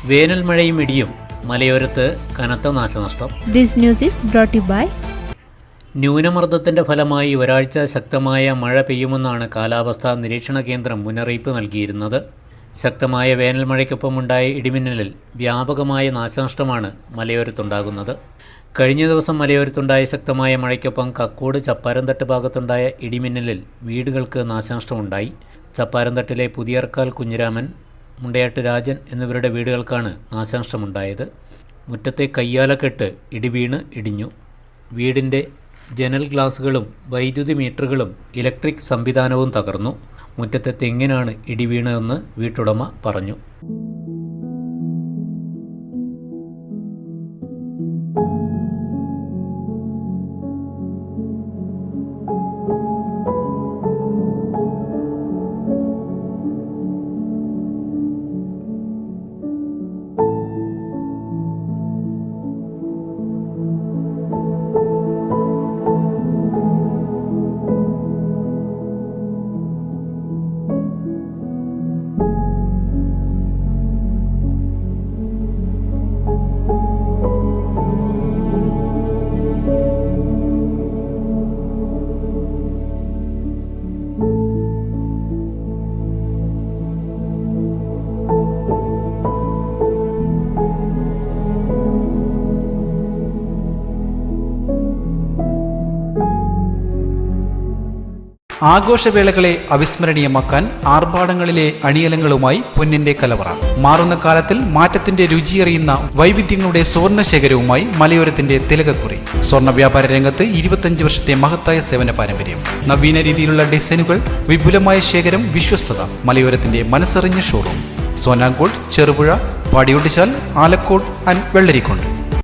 വേനൽ മഴയും ഇടിയും, മലയോരത്ത് കനത്ത നാശനഷ്ടം. This news is brought you by. ന്യൂനമർദ്ദത്തിന്റെ ഫലമായി ഒരാഴ്ച ശക്തമായ മഴ പെയ്യുമെന്നാണ് കാലാവസ്ഥാ നിരീക്ഷണ കേന്ദ്രം മുന്നറിയിപ്പ് നൽകിയിരുന്നത്. ശക്തമായ വേനൽ മഴയ്ക്കൊപ്പമുണ്ടായ ഇടിമിന്നലിൽ വ്യാപകമായ നാശനഷ്ടമാണ് മലയോരത്തുണ്ടാകുന്നത്. കഴിഞ്ഞ ദിവസം മലയോരത്തുണ്ടായ ശക്തമായ മഴയ്ക്കൊപ്പം കക്കോട് ചപ്പാരംതട്ട് ഭാഗത്തുണ്ടായ ഇടിമിന്നലിൽ വീടുകൾക്ക് നാശനഷ്ടമുണ്ടായി. ചപ്പാരംതട്ടിലെ പുതിയർക്കാൽ കുഞ്ഞിരാമൻ, മുണ്ടയാട്ട് രാജൻ എന്നിവരുടെ വീടുകൾക്കാണ് നാശനഷ്ടമുണ്ടായത്. മുറ്റത്തെ കയ്യാലക്കെട്ട് ഇടിവീണ് ഇടിഞ്ഞു. വീടിൻ്റെ ജനൽ ഗ്ലാസുകളും വൈദ്യുതി മീറ്ററുകളും ഇലക്ട്രിക് സംവിധാനവും തകർന്നു. മുറ്റത്തെ തെങ്ങിനാണ് ഇടിവീണതെന്ന് വീട്ടുടമ പറഞ്ഞു. ആഘോഷവേളകളെ അവിസ്മരണീയമാക്കാൻ ആർഭാടങ്ങളിലെ അണിയലങ്ങളുമായി പൊന്നിന്റെ കലവറ. മാറുന്ന കാലത്തിൽ മാറ്റത്തിന്റെ രുചിയറിയുന്ന വൈവിധ്യങ്ങളുടെ സ്വർണ്ണശേഖരവുമായി മലയോരത്തിന്റെ തിലകക്കുറി. സ്വർണ്ണ വ്യാപാര രംഗത്ത് 25 വർഷത്തെ മഹത്തായ സേവന പാരമ്പര്യം. നവീന രീതിയിലുള്ള ഡിസൈനുകൾ, വിപുലമായ ശേഖരം, വിശ്വസ്തത. മലയോരത്തിന്റെ മനസ്സറിഞ്ഞ ഷോറൂം. സോനാങ്കോട്, ചെറുപുഴ, പാടിയൊട്ടിച്ചാൽ, ആലക്കോട് ആൻഡ് വെള്ളരിക്കുണ്ട്.